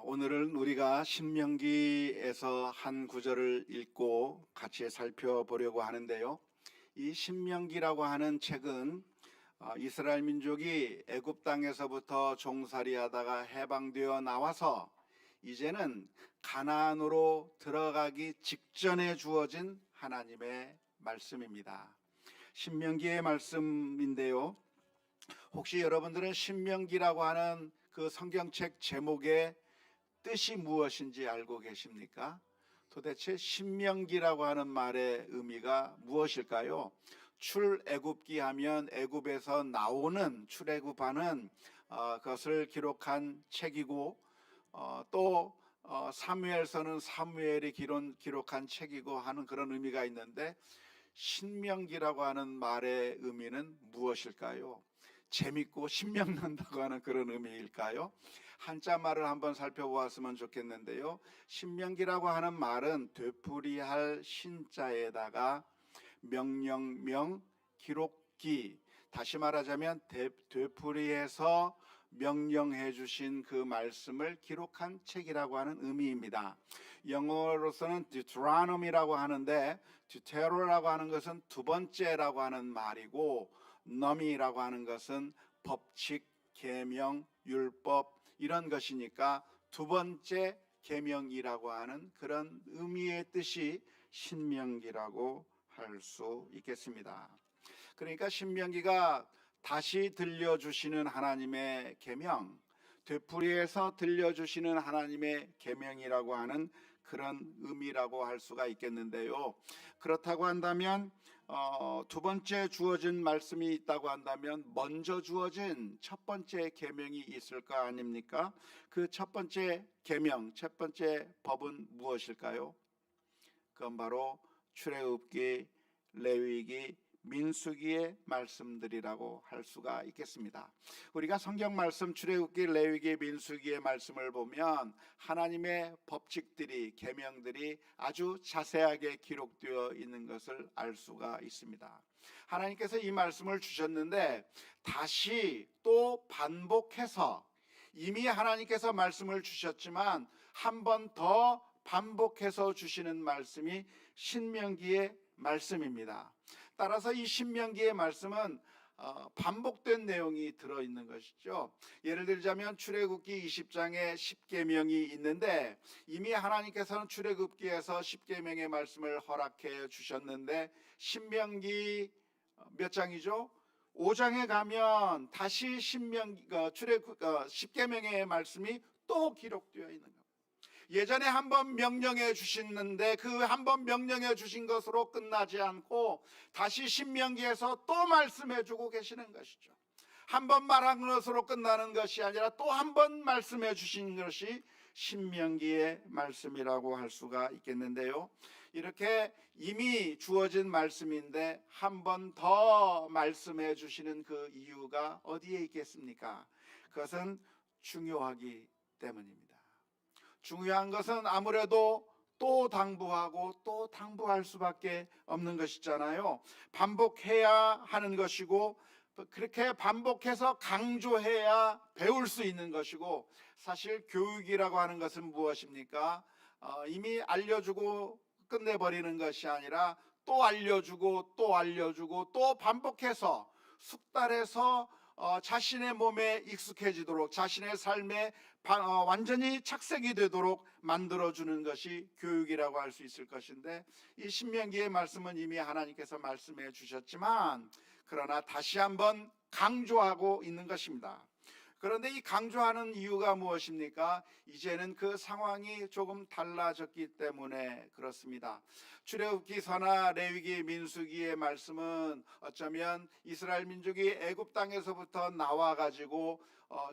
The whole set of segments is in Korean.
오늘은 우리가 신명기에서 한 구절을 읽고 같이 살펴보려고 하는데요. 이 신명기라고 하는 책은 이스라엘 민족이 애굽 땅에서부터 종살이하다가 해방되어 나와서 이제는 가나안으로 들어가기 직전에 주어진 하나님의 말씀입니다. 신명기의 말씀인데요. 혹시 여러분들은 신명기라고 하는 그 성경책 제목의 뜻이 무엇인지 알고 계십니까? 도대체 신명기라고 하는 말의 의미가 무엇일까요? 출애굽기 하면 애굽에서 나오는 출애굽하는 그것을 기록한 책이고 또 사무엘서는 사무엘이 기록한 책이고 하는 그런 의미가 있는데 신명기라고 하는 말의 의미는 무엇일까요? 재밌고 신명난다고 하는 그런 의미일까요? 한자 말을 한번 살펴보았으면 좋겠는데요. 신명기라고 하는 말은 되풀이할 신자에다가 명령명 기록기, 다시 말하자면 되풀이해서 명령해 주신 그 말씀을 기록한 책이라고 하는 의미입니다. 영어로서는 Deuteronomy라고 하는데 Deutero라고 하는 것은 두 번째라고 하는 말이고 nom이라고 하는 것은 법칙, 계명, 율법 이런 것이니까 두 번째 계명이라고 하는 그런 의미의 뜻이 신명기라고 할 수 있겠습니다. 그러니까 신명기가 다시 들려주시는 하나님의 계명, 되풀이해서 들려주시는 하나님의 계명이라고 하는 그런 의미라고 할 수가 있겠는데요. 그렇다고 한다면 두 번째 주어진 말씀이 있다고 한다면 먼저 주어진 첫 번째 계명이 있을 거 아닙니까? 그 첫 번째 계명, 첫 번째 법은 무엇일까요? 그건 바로 출애굽기, 레위기, 민수기의 말씀들이라고 할 수가 있겠습니다. 우리가 성경 말씀 출애굽기, 레위기, 민수기의 말씀을 보면 하나님의 법칙들이, 계명들이 아주 자세하게 기록되어 있는 것을 알 수가 있습니다. 하나님께서 이 말씀을 주셨는데 다시 또 반복해서, 이미 하나님께서 말씀을 주셨지만 한 번 더 반복해서 주시는 말씀이 신명기의 말씀입니다. 따라서 이 신명기의 말씀은 반복된 내용이 들어있는 것이죠. 예를 들자면 출애굽기 20장에 10계명이 있는데 이미 하나님께서는 출애굽기에서 10계명의 말씀을 허락해 주셨는데 신명기 몇 장이죠? 5장에 가면 다시 출애굽 10계명의 말씀이 또 기록되어 있는 겁니다. 예전에 한번 명령해 주셨는데 그 한번 명령해 주신 것으로 끝나지 않고 다시 신명기에서 또 말씀해 주고 계시는 것이죠. 한번 말한 것으로 끝나는 것이 아니라 또 한 번 말씀해 주신 것이 신명기의 말씀이라고 할 수가 있겠는데요. 이렇게 이미 주어진 말씀인데 한 번 더 말씀해 주시는 그 이유가 어디에 있겠습니까? 그것은 중요하기 때문입니다. 중요한 것은 아무래도 또 당부하고 또 당부할 수밖에 없는 것이잖아요. 반복해야 하는 것이고 그렇게 반복해서 강조해야 배울 수 있는 것이고, 사실 교육이라고 하는 것은 무엇입니까? 이미 알려주고 끝내버리는 것이 아니라 또 알려주고 또 알려주고 또 반복해서 숙달해서 자신의 몸에 익숙해지도록, 자신의 삶에 완전히 착색이 되도록 만들어주는 것이 교육이라고 할 수 있을 것인데, 이 신명기의 말씀은 이미 하나님께서 말씀해 주셨지만 그러나 다시 한번 강조하고 있는 것입니다. 그런데 이 강조하는 이유가 무엇입니까? 이제는 그 상황이 조금 달라졌기 때문에 그렇습니다. 출애굽기서나 레위기, 민수기의 말씀은 어쩌면 이스라엘 민족이 애굽 땅에서부터 나와가지고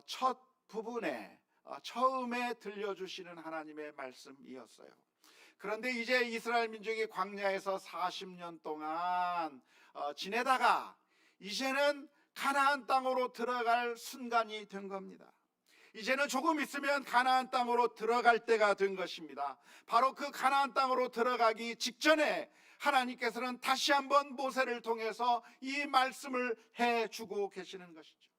첫 부분에 처음에 들려주시는 하나님의 말씀이었어요. 그런데 이제 이스라엘 민족이 광야에서 40년 동안 지내다가 이제는 가나안 땅으로 들어갈 순간이 된 겁니다. 이제는 조금 있으면 가나안 땅으로 들어갈 때가 된 것입니다. 바로 그 가나안 땅으로 들어가기 직전에 하나님께서는 다시 한번 모세를 통해서 이 말씀을 해주고 계시는 것이죠.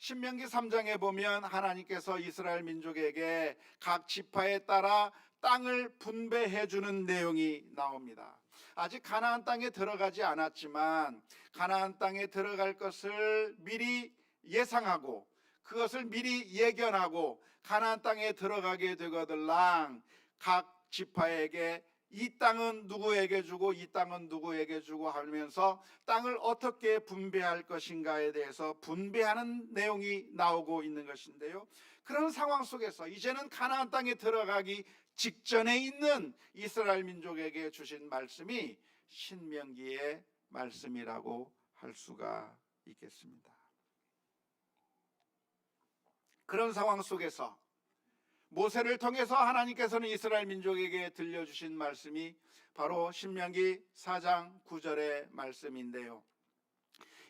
신명기 3장에 보면 하나님께서 이스라엘 민족에게 각 지파에 따라 땅을 분배해 주는 내용이 나옵니다. 아직 가나안 땅에 들어가지 않았지만 가나안 땅에 들어갈 것을 미리 예상하고 그것을 미리 예견하고 가나안 땅에 들어가게 되거들랑 각 지파에게 이 땅은 누구에게 주고 이 땅은 누구에게 주고 하면서 땅을 어떻게 분배할 것인가에 대해서 분배하는 내용이 나오고 있는 것인데요. 그런 상황 속에서 이제는 가나안 땅에 들어가기 직전에 있는 이스라엘 민족에게 주신 말씀이 신명기의 말씀이라고 할 수가 있겠습니다. 그런 상황 속에서 모세를 통해서 하나님께서는 이스라엘 민족에게 들려주신 말씀이 바로 신명기 4장 9절의 말씀인데요.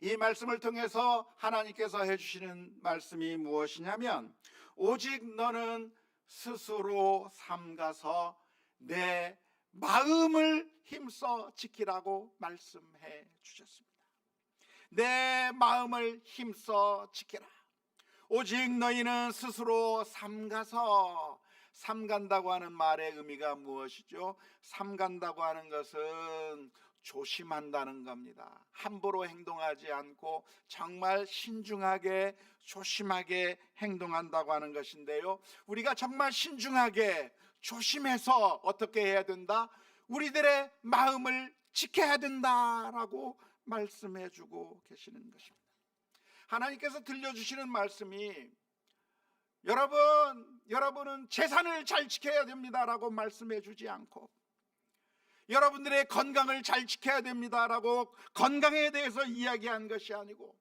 이 말씀을 통해서 하나님께서 해주시는 말씀이 무엇이냐면 오직 너는 스스로 삼가서 내 마음을 힘써 지키라고 말씀해 주셨습니다. 내 마음을 힘써 지키라. 오직 너희는 스스로 삼가서, 삼간다고 하는 말의 의미가 무엇이죠? 삼간다고 하는 것은 조심한다는 겁니다. 함부로 행동하지 않고 정말 신중하게 조심하게 행동한다고 하는 것인데요. 우리가 정말 신중하게 조심해서 어떻게 해야 된다? 우리들의 마음을 지켜야 된다라고 말씀해 주고 계시는 것입니다. 하나님께서 들려주시는 말씀이 여러분은 재산을 잘 지켜야 됩니다라고 말씀해 주지 않고 여러분들의 건강을 잘 지켜야 됩니다라고 건강에 대해서 이야기한 것이 아니고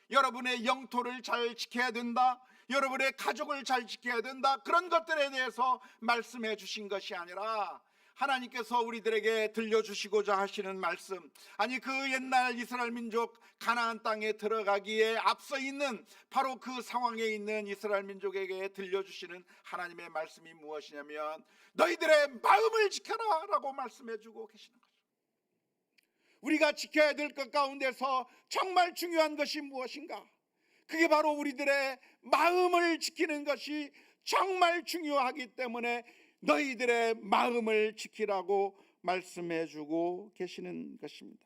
여러분의 영토를 잘 지켜야 된다, 여러분의 가족을 잘 지켜야 된다, 그런 것들에 대해서 말씀해 주신 것이 아니라 하나님께서 우리들에게 들려주시고자 하시는 말씀, 아니 그 옛날 이스라엘 민족 가나안 땅에 들어가기에 앞서 있는 바로 그 상황에 있는 이스라엘 민족에게 들려주시는 하나님의 말씀이 무엇이냐면 너희들의 마음을 지켜라 라고 말씀해 주고 계시는 거죠. 우리가 지켜야 될 것 가운데서 정말 중요한 것이 무엇인가? 그게 바로 우리들의 마음을 지키는 것이 정말 중요하기 때문에 너희들의 마음을 지키라고 말씀해 주고 계시는 것입니다.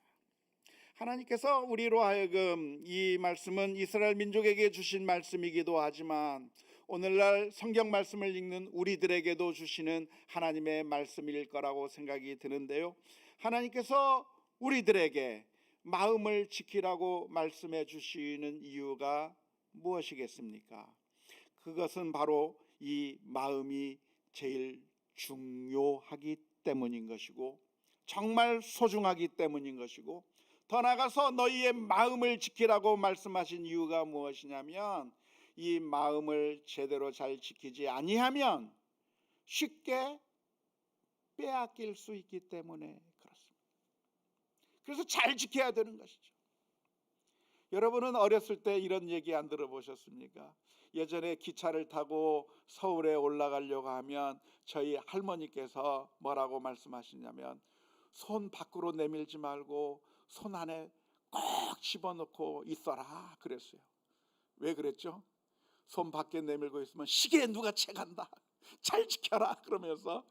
하나님께서 우리로 하여금 이 말씀은 이스라엘 민족에게 주신 말씀이기도 하지만 오늘날 성경 말씀을 읽는 우리들에게도 주시는 하나님의 말씀일 거라고 생각이 드는데요. 하나님께서 우리들에게 마음을 지키라고 말씀해 주시는 이유가 무엇이겠습니까? 그것은 바로 이 마음이 제일 중요하기 때문인 것이고 정말 소중하기 때문인 것이고 더 나아가서 너희의 마음을 지키라고 말씀하신 이유가 무엇이냐면 이 마음을 제대로 잘 지키지 아니하면 쉽게 빼앗길 수 있기 때문에 그렇습니다. 그래서 잘 지켜야 되는 것이죠. 여러분은 어렸을 때 이런 얘기 안 들어보셨습니까? 예전에 기차를 타고 서울에 올라가려고 하면 저희 할머니께서 뭐라고 말씀하시냐면 손 밖으로 내밀지 말고 손 안에 꼭 집어넣고 있어라 그랬어요. 왜 그랬죠? 손 밖에 내밀고 있으면 시계에 누가 채간다, 잘 지켜라 그러면서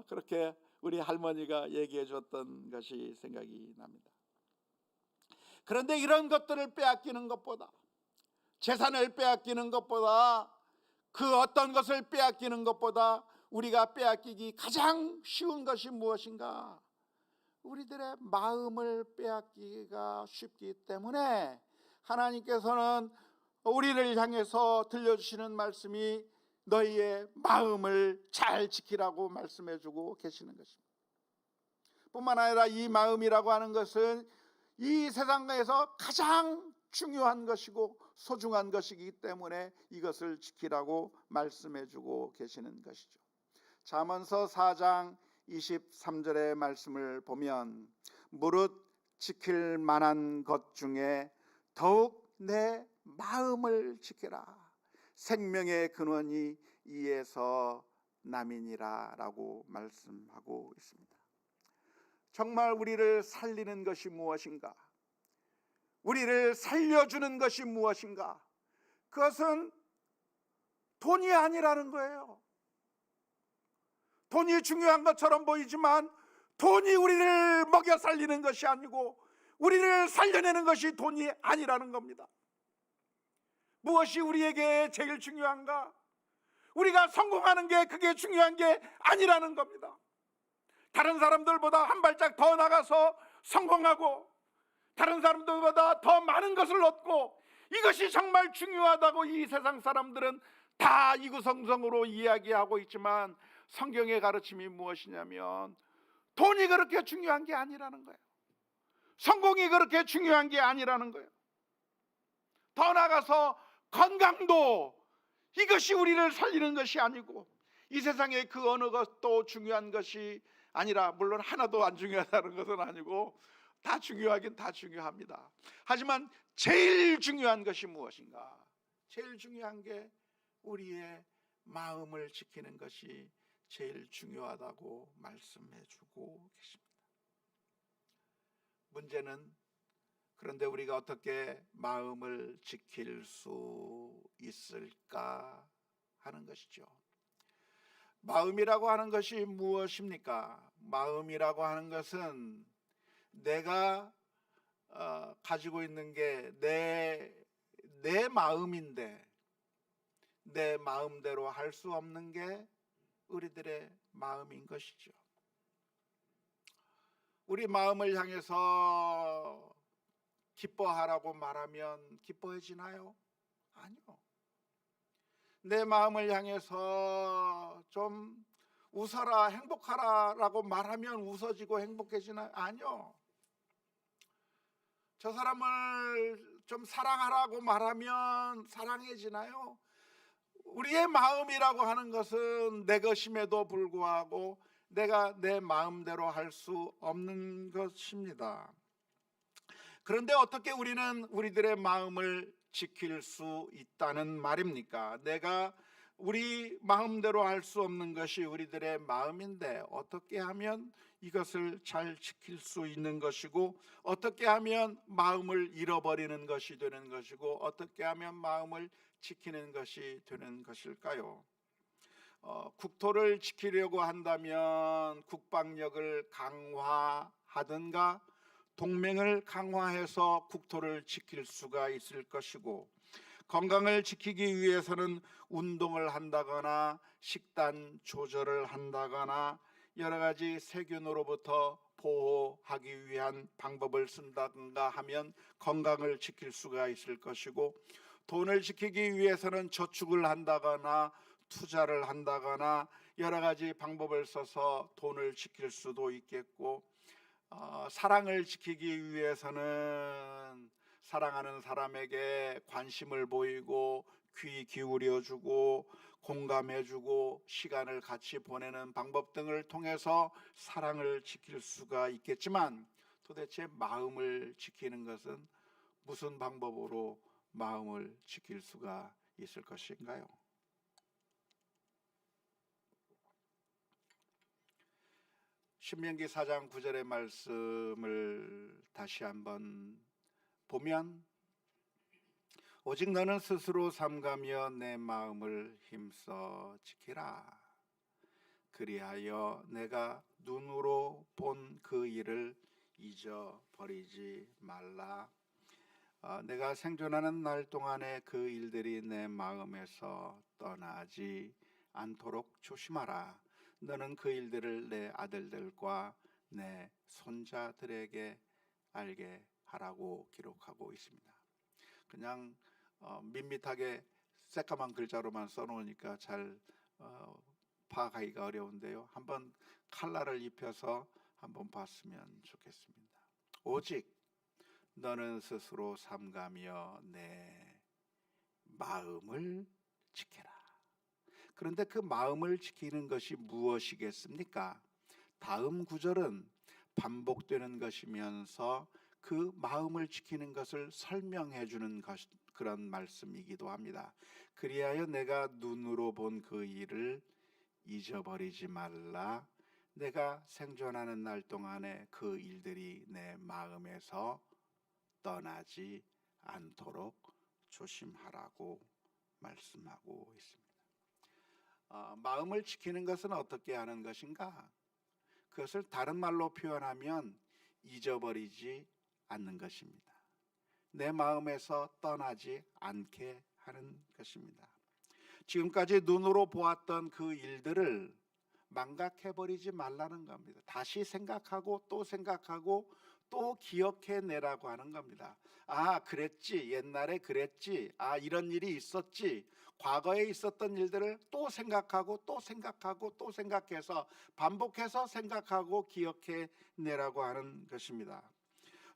그렇게 우리 할머니가 얘기해 줬던 것이 생각이 납니다. 그런데 이런 것들을 빼앗기는 것보다, 재산을 빼앗기는 것보다, 그 어떤 것을 빼앗기는 것보다 우리가 빼앗기기 가장 쉬운 것이 무엇인가? 우리들의 마음을 빼앗기기가 쉽기 때문에 하나님께서는 우리를 향해서 들려주시는 말씀이 너희의 마음을 잘 지키라고 말씀해 주고 계시는 것입니다. 뿐만 아니라 이 마음이라고 하는 것은 이 세상에서 가장 중요한 것이고 소중한 것이기 때문에 이것을 지키라고 말씀해 주고 계시는 것이죠. 잠언서 4장 23절의 말씀을 보면 무릇 지킬 만한 것 중에 더욱 내 마음을 지켜라. 생명의 근원이 이에서 남이니라 라고 말씀하고 있습니다. 정말 우리를 살리는 것이 무엇인가? 우리를 살려주는 것이 무엇인가? 그것은 돈이 아니라는 거예요. 돈이 중요한 것처럼 보이지만 돈이 우리를 먹여 살리는 것이 아니고 우리를 살려내는 것이 돈이 아니라는 겁니다. 무엇이 우리에게 제일 중요한가? 우리가 성공하는 게 그게 중요한 게 아니라는 겁니다. 다른 사람들보다 한 발짝 더 나가서 성공하고 다른 사람들보다 더 많은 것을 얻고 이것이 정말 중요하다고 이 세상 사람들은 다 이구성성으로 이야기하고 있지만 성경의 가르침이 무엇이냐면 돈이 그렇게 중요한 게 아니라는 거예요. 성공이 그렇게 중요한 게 아니라는 거예요. 더 나아가서 건강도 이것이 우리를 살리는 것이 아니고 이 세상의 그 어느 것도 중요한 것이 아니라, 물론 하나도 안 중요하다는 것은 아니고 다 중요하긴 다 중요합니다. 하지만 제일 중요한 것이 무엇인가? 제일 중요한 게 우리의 마음을 지키는 것이 제일 중요하다고 말씀해 주고 계십니다. 문제는 그런데 우리가 어떻게 마음을 지킬 수 있을까 하는 것이죠. 마음이라고 하는 것이 무엇입니까? 마음이라고 하는 것은 내가 가지고 있는 게 내 마음인데 내 마음대로 할 수 없는 게 우리들의 마음인 것이죠. 우리 마음을 향해서 기뻐하라고 말하면 기뻐해지나요? 아니요. 내 마음을 향해서 좀 웃어라, 행복하라라고 말하면 웃어지고 행복해지나요? 아니요. 저 사람을 좀 사랑하라고 말하면 사랑해지나요? 우리의 마음이라고 하는 것은 내 것임에도 불구하고 내가 내 마음대로 할 수 없는 것입니다. 그런데 어떻게 우리는 우리들의 마음을 지킬 수 있다는 말입니까? 내가 우리 마음대로 할 수 없는 것이 우리들의 마음인데 어떻게 하면 이것을 잘 지킬 수 있는 것이고 어떻게 하면 마음을 잃어버리는 것이 되는 것이고 어떻게 하면 마음을 지키는 것이 되는 것일까요? 국토를 지키려고 한다면 국방력을 강화하든가 동맹을 강화해서 국토를 지킬 수가 있을 것이고 건강을 지키기 위해서는 운동을 한다거나 식단 조절을 한다거나 여러 가지 세균으로부터 보호하기 위한 방법을 쓴다든가 하면 건강을 지킬 수가 있을 것이고 돈을 지키기 위해서는 저축을 한다거나 투자를 한다거나 여러 가지 방법을 써서 돈을 지킬 수도 있겠고 사랑을 지키기 위해서는 사랑하는 사람에게 관심을 보이고 귀 기울여주고 공감해주고 시간을 같이 보내는 방법 등을 통해서 사랑을 지킬 수가 있겠지만 도대체 마음을 지키는 것은 무슨 방법으로 마음을 지킬 수가 있을 것인가요? 신명기 4장 9절의 말씀을 다시 한번 보면 오직 너는 스스로 삼가며 내 마음을 힘써 지키라. 그리하여 내가 눈으로 본 그 일을 잊어버리지 말라. 내가 생존하는 날 동안에 그 일들이 내 마음에서 떠나지 않도록 조심하라. 너는 그 일들을 내 아들들과 내 손자들에게 알게 하라고 기록하고 있습니다. 그냥 밋밋하게 새까만 글자로만 써놓으니까 잘 파악하기가 어려운데요. 한번 칼라를 입혀서 한번 봤으면 좋겠습니다. 오직 너는 스스로 삼가며 내 마음을 지켜라. 그런데 그 마음을 지키는 것이 무엇이겠습니까? 다음 구절은 반복되는 것이면서 그 마음을 지키는 것을 설명해 주는 그런 말씀이기도 합니다. 그리하여 내가 눈으로 본 그 일을 잊어버리지 말라. 내가 생존하는 날 동안에 그 일들이 내 마음에서 떠나지 않도록 조심하라고 말씀하고 있습니다. 마음을 지키는 것은 어떻게 하는 것인가? 그것을 다른 말로 표현하면 잊어버리지 않는 것입니다. 내 마음에서 떠나지 않게 하는 것입니다. 지금까지 눈으로 보았던 그 일들을 망각해버리지 말라는 겁니다. 다시 생각하고 또 생각하고 또 기억해내라고 하는 겁니다. 아, 그랬지, 옛날에 그랬지, 아, 이런 일이 있었지, 과거에 있었던 일들을 또 생각하고 또 생각하고 또 생각해서 반복해서 생각하고 기억해내라고 하는 것입니다.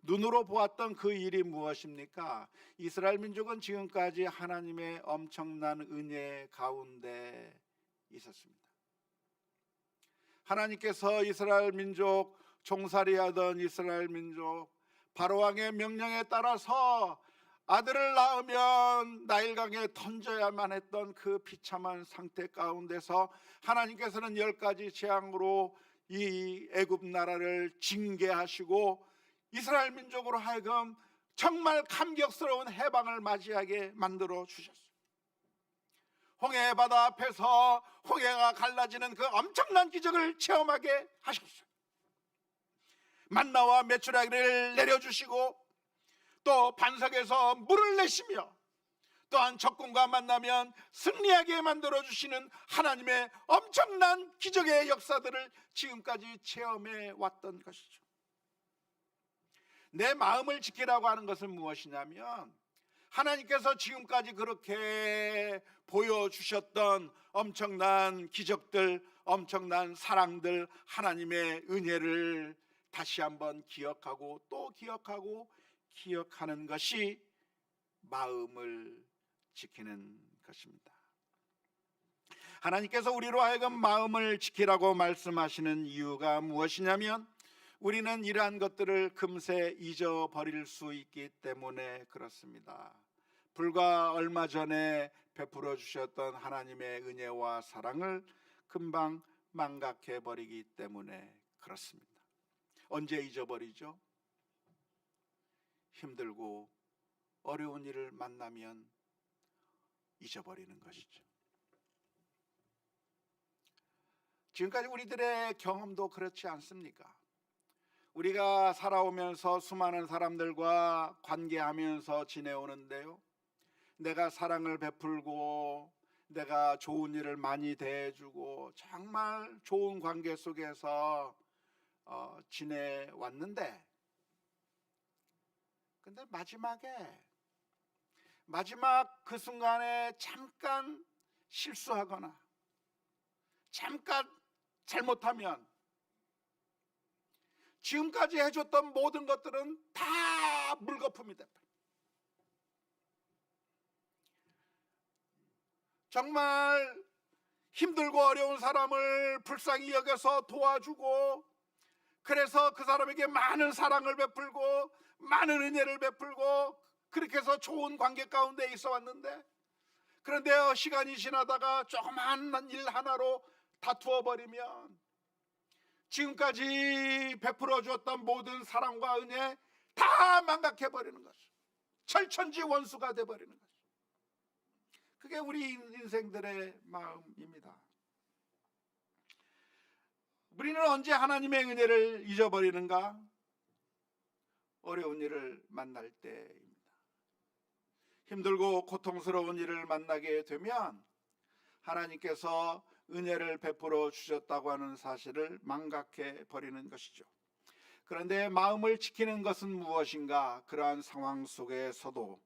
눈으로 보았던 그 일이 무엇입니까? 이스라엘 민족은 지금까지 하나님의 엄청난 은혜 가운데 있었습니다. 하나님께서 이스라엘 민족, 종살이하던 이스라엘 민족, 바로왕의 명령에 따라서 아들을 낳으면 나일강에 던져야만 했던 그 비참한 상태 가운데서 하나님께서는 10가지 재앙으로 이 애굽 나라를 징계하시고 이스라엘 민족으로 하여금 정말 감격스러운 해방을 맞이하게 만들어 주셨어요. 홍해 바다 앞에서 홍해가 갈라지는 그 엄청난 기적을 체험하게 하셨어요. 만나와 메추라기를 내려주시고 또 반석에서 물을 내시며 또한 적군과 만나면 승리하게 만들어주시는 하나님의 엄청난 기적의 역사들을 지금까지 체험해 왔던 것이죠. 내 마음을 지키라고 하는 것은 무엇이냐면 하나님께서 지금까지 그렇게 보여주셨던 엄청난 기적들, 엄청난 사랑들, 하나님의 은혜를 다시 한번 기억하고 또 기억하고 기억하는 것이 마음을 지키는 것입니다. 하나님께서 우리로 하여금 마음을 지키라고 말씀하시는 이유가 무엇이냐면 우리는 이러한 것들을 금세 잊어버릴 수 있기 때문에 그렇습니다. 불과 얼마 전에 베풀어 주셨던 하나님의 은혜와 사랑을 금방 망각해 버리기 때문에 그렇습니다. 언제 잊어버리죠? 힘들고 어려운 일을 만나면 잊어버리는 것이죠. 지금까지 우리들의 경험도 그렇지 않습니까? 우리가 살아오면서 수많은 사람들과 관계하면서 지내오는데요, 내가 사랑을 베풀고 내가 좋은 일을 많이 대해주고 정말 좋은 관계 속에서 지내왔는데, 근데 마지막 그 순간에 잠깐 실수하거나 잠깐 잘못하면 지금까지 해줬던 모든 것들은 다 물거품이 됩니다. 정말 힘들고 어려운 사람을 불쌍히 여겨서 도와주고, 그래서 그 사람에게 많은 사랑을 베풀고 많은 은혜를 베풀고 그렇게 해서 좋은 관계 가운데 있어 왔는데, 그런데 시간이 지나다가 조그마한 일 하나로 다투어 버리면 지금까지 베풀어 주었던 모든 사랑과 은혜 다 망각해 버리는 것이죠. 철천지 원수가 돼 버리는 것이죠. 그게 우리 인생들의 마음입니다. 우리는 언제 하나님의 은혜를 잊어버리는가? 어려운 일을 만날 때입니다. 힘들고 고통스러운 일을 만나게 되면 하나님께서 은혜를 베풀어 주셨다고 하는 사실을 망각해 버리는 것이죠. 그런데 마음을 지키는 것은 무엇인가? 그러한 상황 속에서도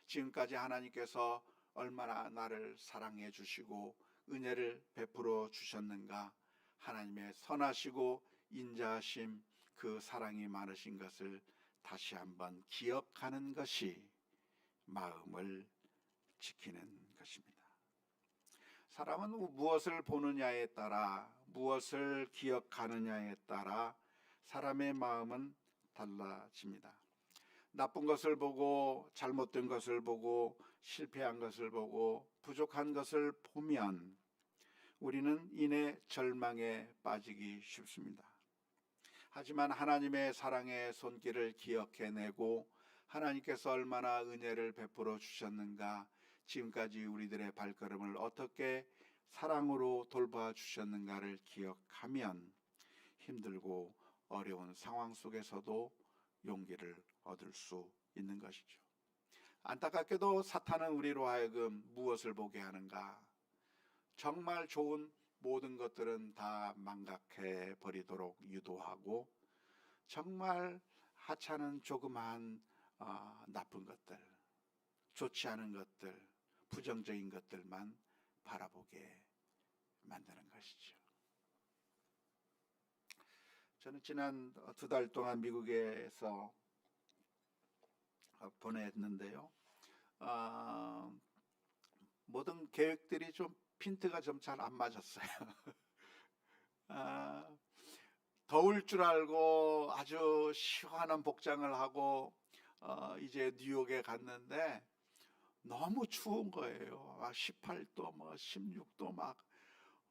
지금까지 하나님께서 얼마나 나를 사랑해 주시고 은혜를 베풀어 주셨는가, 하나님의 선하시고 인자하심, 그 사랑이 많으신 것을 다시 한번 기억하는 것이 마음을 지키는 것입니다. 사람은 무엇을 보느냐에 따라, 무엇을 기억하느냐에 따라 사람의 마음은 달라집니다. 나쁜 것을 보고, 잘못된 것을 보고, 실패한 것을 보고, 부족한 것을 보면 우리는 이내 절망에 빠지기 쉽습니다. 하지만 하나님의 사랑의 손길을 기억해내고 하나님께서 얼마나 은혜를 베풀어 주셨는가, 지금까지 우리들의 발걸음을 어떻게 사랑으로 돌봐 주셨는가를 기억하면 힘들고 어려운 상황 속에서도 용기를 얻을 수 있는 것이죠. 안타깝게도 사탄은 우리로 하여금 무엇을 보게 하는가? 정말 좋은 모든 것들은 다 망각해 버리도록 유도하고, 정말 하찮은 조그마한 나쁜 것들, 좋지 않은 것들, 부정적인 것들만 바라보게 만드는 것이죠. 저는 지난 2달 동안 미국에서 보냈는데요. 모든 계획들이 좀 핀트가 좀 잘 안 맞았어요. 더울 줄 알고 아주 시원한 복장을 하고 이제 뉴욕에 갔는데 너무 추운 거예요. 18도, 16도 막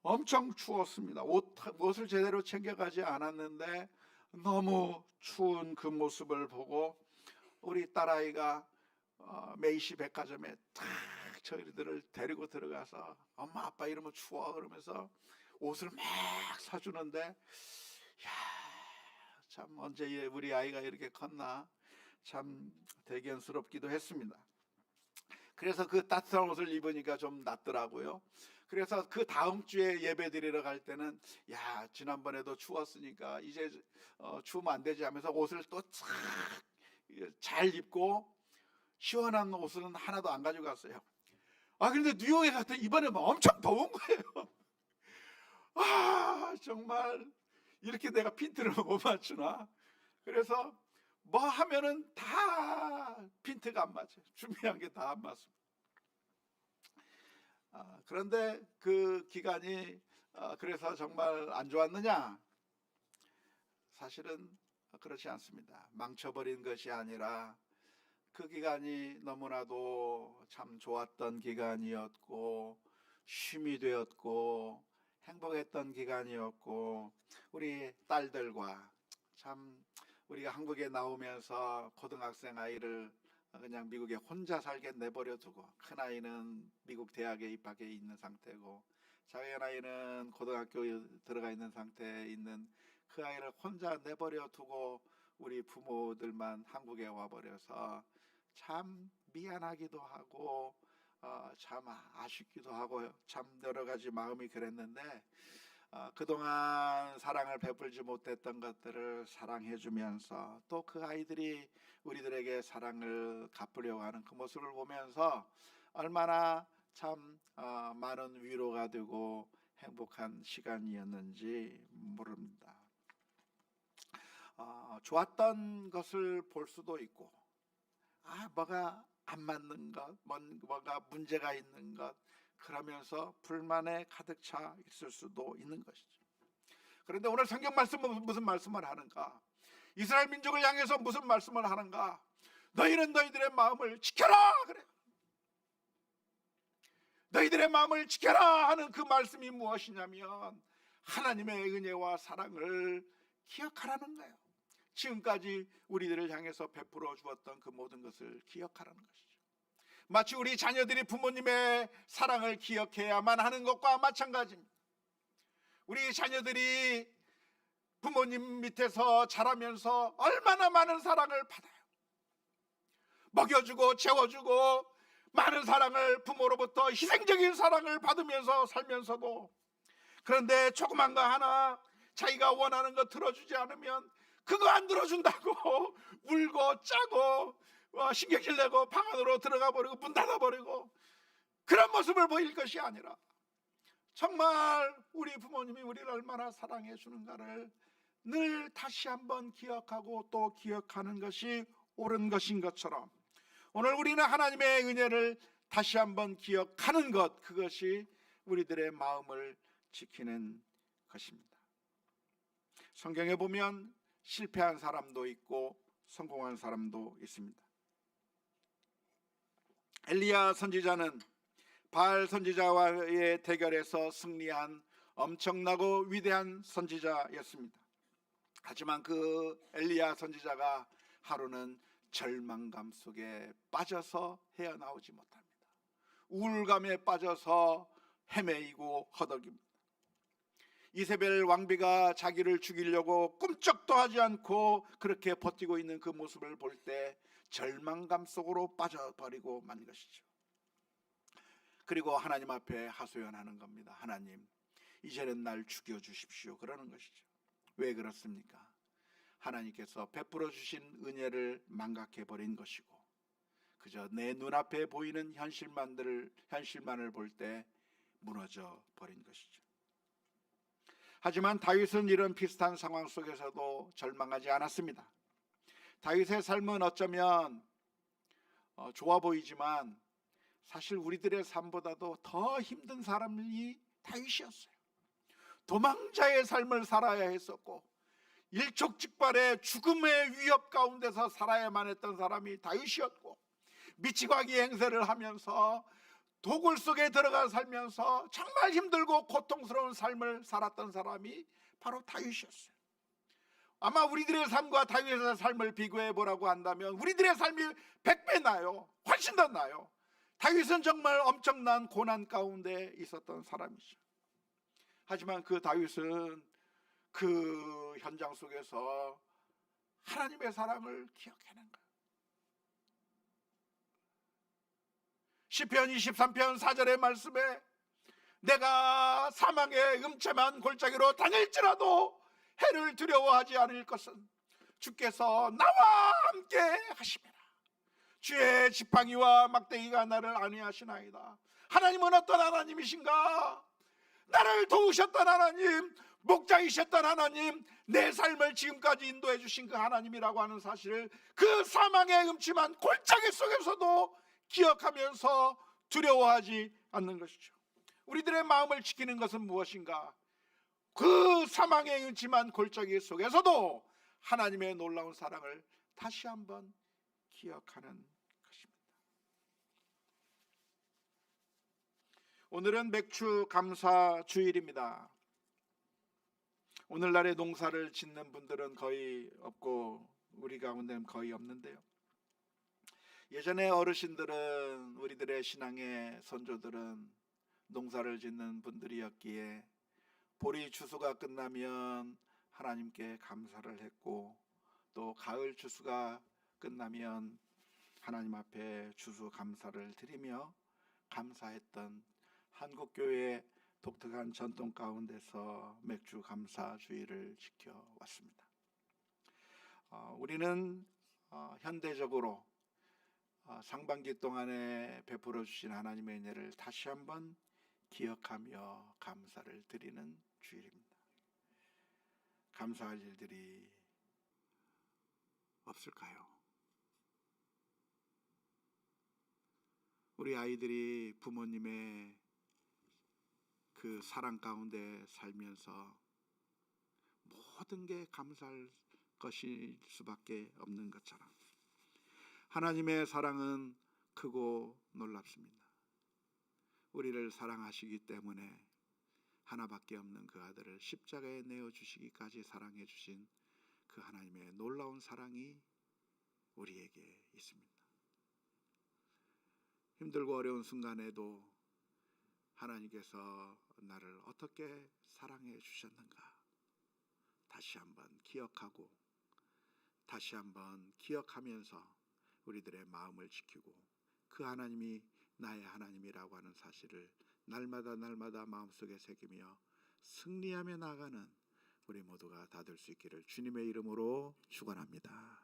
엄청 추웠습니다. 옷을 제대로 챙겨가지 않았는데 너무 추운 그 모습을 보고 우리 딸아이가 메이시 백화점에 탁 저희들을 데리고 들어가서 엄마 아빠 이러면 추워 그러면서 옷을 막 사주는데, 야, 참 언제 우리 아이가 이렇게 컸나 참 대견스럽기도 했습니다. 그래서 그 따뜻한 옷을 입으니까 좀 낫더라고요. 그래서 그 다음 주에 예배 드리러 갈 때는 야, 지난번에도 추웠으니까 이제 추우면 안 되지 하면서 옷을 또 잘 입고 시원한 옷은 하나도 안 가지고 갔어요. 그런데 뉴욕에 갔더니 이번에 엄청 더운 거예요. 정말 이렇게 내가 핀트를 못 맞추나. 그래서 뭐 하면은 다 핀트가 안 맞아요. 준비한 게 다 안 맞습니다. 그런데 그 기간이 그래서 정말 안 좋았느냐? 사실은 그렇지 않습니다. 망쳐버린 것이 아니라 그 기간이 너무나도 참 좋았던 기간이었고 쉼이 되었고 행복했던 기간이었고, 우리 딸들과 참 우리가 한국에 나오면서 고등학생 아이를 그냥 미국에 혼자 살게 내버려 두고, 큰 아이는 미국 대학에 입학해 있는 상태고 작은 아이는 고등학교에 들어가 있는 상태에 있는 그 아이를 혼자 내버려 두고 우리 부모들만 한국에 와버려서 참 미안하기도 하고 참 아쉽기도 하고 참 여러 가지 마음이 그랬는데, 그동안 사랑을 베풀지 못했던 것들을 사랑해 주면서 또 그 아이들이 우리들에게 사랑을 갚으려고 하는 그 모습을 보면서 얼마나 참 많은 위로가 되고 행복한 시간이었는지 모릅니다. 좋았던 것을 볼 수도 있고, 뭐가 안 맞는 것, 뭐가 문제가 있는 것, 그러면서 불만에 가득 차 있을 수도 있는 것이죠. 그런데 오늘 성경 말씀은 무슨 말씀을 하는가? 이스라엘 민족을 향해서 무슨 말씀을 하는가? 너희는 너희들의 마음을 지켜라 그래요. 너희들의 마음을 지켜라 하는 그 말씀이 무엇이냐면 하나님의 은혜와 사랑을 기억하라는 거예요. 지금까지 우리들을 향해서 베풀어 주었던 그 모든 것을 기억하라는 것이죠. 마치 우리 자녀들이 부모님의 사랑을 기억해야만 하는 것과 마찬가지입니다. 우리 자녀들이 부모님 밑에서 자라면서 얼마나 많은 사랑을 받아요. 먹여주고 재워주고 많은 사랑을, 부모로부터 희생적인 사랑을 받으면서 살면서도, 그런데 조그만 거 하나 자기가 원하는 거 들어주지 않으면 그거 안 들어준다고 울고 짜고 신경질 내고 방 안으로 들어가 버리고 문 닫아 버리고, 그런 모습을 보일 것이 아니라 정말 우리 부모님이 우리를 얼마나 사랑해 주는가를 늘 다시 한번 기억하고 또 기억하는 것이 옳은 것인 것처럼, 오늘 우리는 하나님의 은혜를 다시 한번 기억하는 것, 그것이 우리들의 마음을 지키는 것입니다. 성경에 보면 실패한 사람도 있고 성공한 사람도 있습니다. 엘리야 선지자는 바알 선지자와의 대결에서 승리한 엄청나고 위대한 선지자였습니다. 하지만 그 엘리야 선지자가 하루는 절망감 속에 빠져서 헤어나오지 못합니다. 우울감에 빠져서 헤매이고 허덕입니다. 이세벨 왕비가 자기를 죽이려고 꿈쩍도 하지 않고 그렇게 버티고 있는 그 모습을 볼 때 절망감 속으로 빠져버리고 만 것이죠. 그리고 하나님 앞에 하소연하는 겁니다. 하나님, 이제는 날 죽여주십시오. 그러는 것이죠. 왜 그렇습니까? 하나님께서 베풀어 주신 은혜를 망각해버린 것이고 그저 내 눈앞에 보이는 현실만을 볼 때 무너져 버린 것이죠. 하지만 다윗은 이런 비슷한 상황 속에서도 절망하지 않았습니다. 다윗의 삶은 어쩌면 좋아 보이지만 사실 우리들의 삶보다도 더 힘든 사람이 다윗이었어요. 도망자의 삶을 살아야 했었고 일촉즉발의 죽음의 위협 가운데서 살아야만 했던 사람이 다윗이었고 미치광이 행세를 하면서 도굴 속에 들어가 살면서 정말 힘들고 고통스러운 삶을 살았던 사람이 바로 다윗이었어요. 아마 우리들의 삶과 다윗의 삶을 비교해 보라고 한다면 우리들의 삶이 100배 나요. 훨씬 더 나요. 다윗은 정말 엄청난 고난 가운데 있었던 사람이죠. 하지만 그 다윗은 그 현장 속에서 하나님의 사랑을 기억해낸 거예요. 시편 23편 4절의 말씀에 내가 사망의 음침한 골짜기로 다닐지라도 해를 두려워하지 않을 것은 주께서 나와 함께 하심이라. 주의 지팡이와 막대기가 나를 안위하시나이다. 하나님은 어떤 하나님이신가? 나를 도우셨던 하나님, 목자이셨던 하나님, 내 삶을 지금까지 인도해 주신 그 하나님이라고 하는 사실을 그 사망의 음침한 골짜기 속에서도 기억하면서 두려워하지 않는 것이죠. 우리들의 마음을 지키는 것은 무엇인가? 그 사망의 음침한 골짜기 속에서도 하나님의 놀라운 사랑을 다시 한번 기억하는 것입니다. 오늘은 맥주 감사 주일입니다. 오늘날의 농사를 짓는 분들은 거의 없고 우리 가운데는 거의 없는데요. 예전에 어르신들은, 우리들의 신앙의 선조들은 농사를 짓는 분들이었기에 보리 추수가 끝나면 하나님께 감사를 했고 또 가을 추수가 끝나면 하나님 앞에 추수 감사를 드리며 감사했던 한국교회의 독특한 전통 가운데서 맥주 감사 주일을 지켜왔습니다. 우리는 현대적으로 상반기 동안에 베풀어 주신 하나님의 은혜를 다시 한번 기억하며 감사를 드리는 주일입니다. 감사할 일들이 없을까요? 우리 아이들이 부모님의 그 사랑 가운데 살면서 모든 게 감사할 것일 수밖에 없는 것처럼 하나님의 사랑은 크고 놀랍습니다. 우리를 사랑하시기 때문에 하나밖에 없는 그 아들을 십자가에 내어주시기까지 사랑해 주신 그 하나님의 놀라운 사랑이 우리에게 있습니다. 힘들고 어려운 순간에도 하나님께서 나를 어떻게 사랑해 주셨는가 다시 한번 기억하고 다시 한번 기억하면서 우리들의 마음을 지키고 그 하나님이 나의 하나님이라고 하는 사실을 날마다 마음속에 새기며 승리하며 나아가는 우리 모두가 다 될 수 있기를 주님의 이름으로 축원합니다.